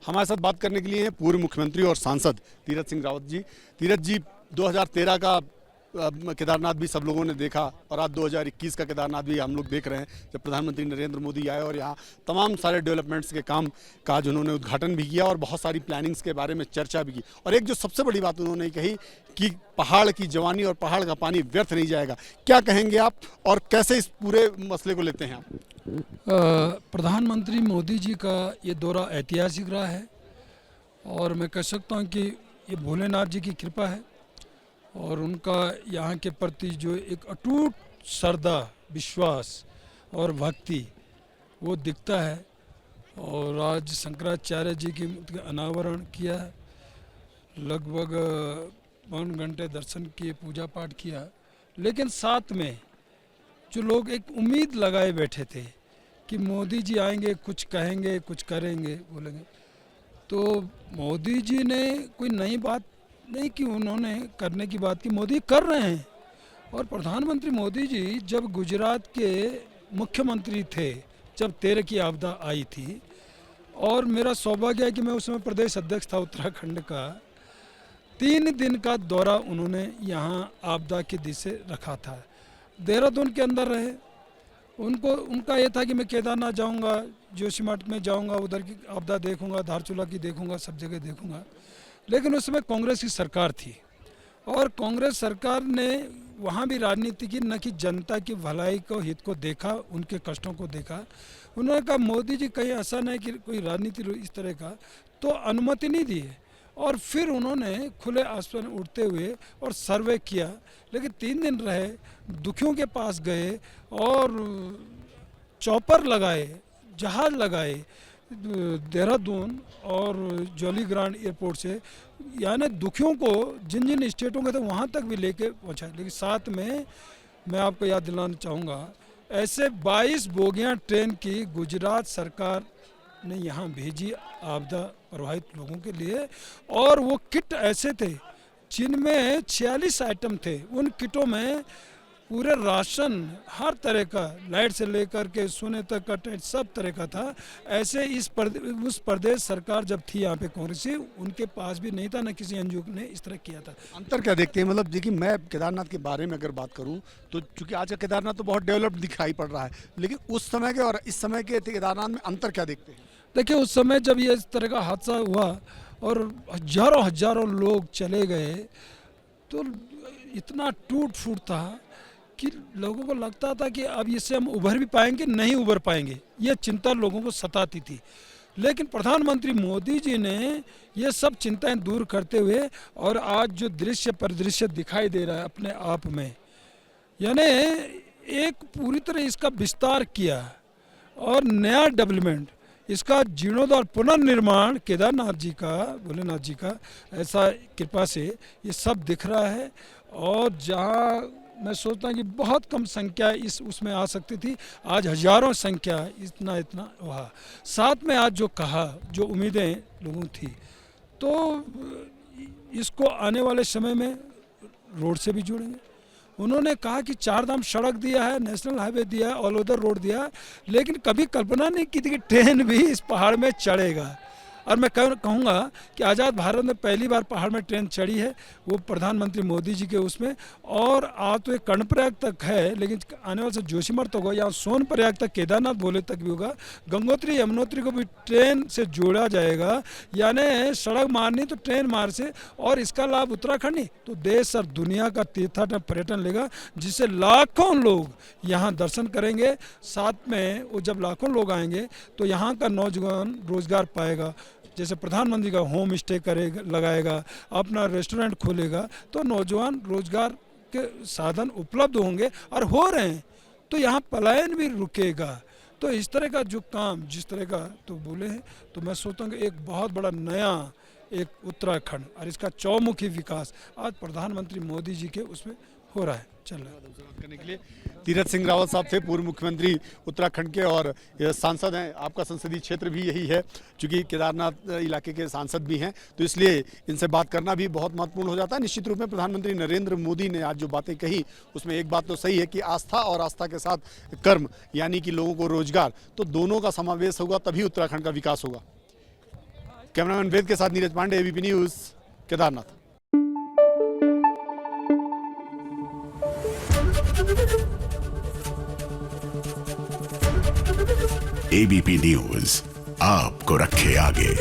हमारे साथ बात करने के लिए हैं पूर्व मुख्यमंत्री और सांसद तीरथ सिंह रावत जी। तीरथ जी, 2013 का केदारनाथ भी सब लोगों ने देखा और आज 2021 का केदारनाथ भी हम लोग देख रहे हैं, जब प्रधानमंत्री नरेंद्र मोदी आए और यहाँ तमाम सारे डेवलपमेंट्स के काम का जो उन्होंने उद्घाटन भी किया और बहुत सारी प्लानिंग्स के बारे में चर्चा भी की। और एक जो सबसे बड़ी बात उन्होंने कही कि पहाड़ की जवानी और पहाड़ का पानी व्यर्थ नहीं जाएगा। क्या कहेंगे आप और कैसे इस पूरे मसले को लेते हैं आप? प्रधानमंत्री मोदी जी का ये दौरा ऐतिहासिक रहा है और मैं कह सकता हूँ कि ये भोलेनाथ जी की कृपा है और उनका यहाँ के प्रति जो एक अटूट श्रद्धा, विश्वास और भक्ति वो दिखता है। और आज शंकराचार्य जी की मूर्ति का अनावरण किया, लगभग 5 घंटे दर्शन किए, पूजा पाठ किया। लेकिन साथ में जो लोग एक उम्मीद लगाए बैठे थे कि मोदी जी आएंगे, कुछ कहेंगे, कुछ करेंगे, बोलेंगे, तो मोदी जी ने कोई नई बात नहीं की, उन्होंने करने की बात की, मोदी कर रहे हैं। और प्रधानमंत्री मोदी जी जब गुजरात के मुख्यमंत्री थे, जब 13 की आपदा आई थी, और मेरा सौभाग्य है कि मैं उस समय प्रदेश अध्यक्ष था उत्तराखंड का, 3 दिन का दौरा उन्होंने यहाँ आपदा की दिशा रखा था। देहरादून के अंदर रहे, उनका ये था कि मैं केदारनाथ जाऊंगा, जोशीमठ में जाऊंगा, उधर की आपदा देखूंगा, धारचूला की देखूंगा, सब जगह देखूंगा। लेकिन उस समय कांग्रेस की सरकार थी और कांग्रेस सरकार ने वहाँ भी राजनीति की, न कि जनता की भलाई को, हित को देखा, उनके कष्टों को देखा। उन्होंने कहा मोदी जी कहीं ऐसा नहीं कि कोई राजनीति इस तरह का, तो अनुमति नहीं दी है। और फिर उन्होंने खुले आसमान उड़ते हुए और सर्वे किया। लेकिन 3 दिन रहे, दुखियों के पास गए और चॉपर लगाए, जहाज लगाए देहरादून और जॉलीग्रांट एयरपोर्ट से, यानी दुखियों को जिन जिन स्टेटों के थे वहाँ तक भी लेके पहुँचा। लेकिन साथ में मैं आपको याद दिलाना चाहूँगा, ऐसे 22 बोगियाँ ट्रेन की गुजरात सरकार ने यहाँ भेजी आपदा प्रभावित लोगों के लिए। और वो किट ऐसे थे जिनमें 46 आइटम थे। उन किटों में पूरे राशन, हर तरह का, लाइट से लेकर के सोने तक का, टेंट, सब तरह का था। ऐसे उस प्रदेश सरकार जब थी यहाँ पे कांग्रेस, उनके पास भी नहीं था, न किसी एनजीओ ने इस तरह किया था। अंतर क्या देखते हैं? मतलब देखिए, मैं केदारनाथ के बारे में अगर बात करूं तो चूंकि आज का केदारनाथ तो बहुत डेवलप्ड दिखाई पड़ रहा है, लेकिन उस समय के और इस समय के केदारनाथ में अंतर क्या देखते हैं? देखिए, उस समय जब ये इस तरह का हादसा हुआ और हजारों हजारों लोग चले गए, तो इतना टूट फूट था कि लोगों को लगता था कि अब इससे हम उभर भी पाएंगे, नहीं उभर पाएंगे, ये चिंता लोगों को सताती थी। लेकिन प्रधानमंत्री मोदी जी ने ये सब चिंताएं दूर करते हुए, और आज जो दृश्य परिदृश्य दिखाई दे रहा है अपने आप में, यानी एक पूरी तरह इसका विस्तार किया और नया डेवलपमेंट, इसका जीर्णोद्धार, पुनर्निर्माण केदारनाथ जी का, भोलेनाथ जी का ऐसा कृपा से ये सब दिख रहा है। और जहाँ मैं सोचता हूँ कि बहुत कम संख्या उसमें आ सकती थी, आज हजारों संख्या इतना हुआ। साथ में आज जो कहा, जो उम्मीदें लोगों थी, तो इसको आने वाले समय में रोड से भी जोड़ेंगे। उन्होंने कहा कि 4 धाम सड़क दिया है, नेशनल हाईवे दिया है, ऑल ओवर रोड दिया है, लेकिन कभी कल्पना नहीं की थी कि ट्रेन भी इस पहाड़ में चढ़ेगा। और मैं कहूँगा कि आज़ाद भारत में पहली बार पहाड़ में ट्रेन चढ़ी है, वो प्रधानमंत्री मोदी जी के उसमें। और आज तो ये कर्णप्रयाग तक है, लेकिन आने वाले से जोशीमठ तक होगा, यहाँ सोनप्रयाग तक, केदारनाथ भोले तक भी होगा। गंगोत्री यमुनोत्री को भी ट्रेन से जोड़ा जाएगा, यानी सड़क मारनी तो ट्रेन मार से। और इसका लाभ उत्तराखंड नहीं तो देश और दुनिया का तीर्थाटन पर्यटन लेगा, जिससे लाखों लोग यहाँ दर्शन करेंगे। साथ में वो जब लाखों लोग आएंगे तो यहाँ का नौजवान रोजगार पाएगा। जैसे प्रधानमंत्री का होम स्टे करेगा, लगाएगा, अपना रेस्टोरेंट खोलेगा, तो नौजवान रोजगार के साधन उपलब्ध होंगे और हो रहे हैं, तो यहाँ पलायन भी रुकेगा। तो इस तरह का जो काम, जिस तरह का तो बोले हैं, तो मैं सोचता हूँ कि एक बहुत बड़ा नया एक उत्तराखंड और इसका चौमुखी विकास आज प्रधानमंत्री मोदी जी के उसमें हो रहा है, चल रहा है। करने के लिए तीरथ सिंह रावत साहब थे, पूर्व मुख्यमंत्री उत्तराखंड के और सांसद हैं। आपका संसदीय क्षेत्र भी यही है, क्योंकि केदारनाथ इलाके के सांसद भी हैं, तो इसलिए इनसे बात करना भी बहुत महत्वपूर्ण हो जाता है। निश्चित रूप में प्रधानमंत्री नरेंद्र मोदी ने आज जो बातें कही, उसमें एक बात तो सही है कि आस्था और आस्था के साथ कर्म, यानी कि लोगों को रोजगार, तो दोनों का समावेश होगा, तभी उत्तराखंड का विकास होगा। कैमरामैन वेद के साथ नीरज पांडे, एबीपी न्यूज, केदारनाथ। एबीपी न्यूज आपको रखे आगे।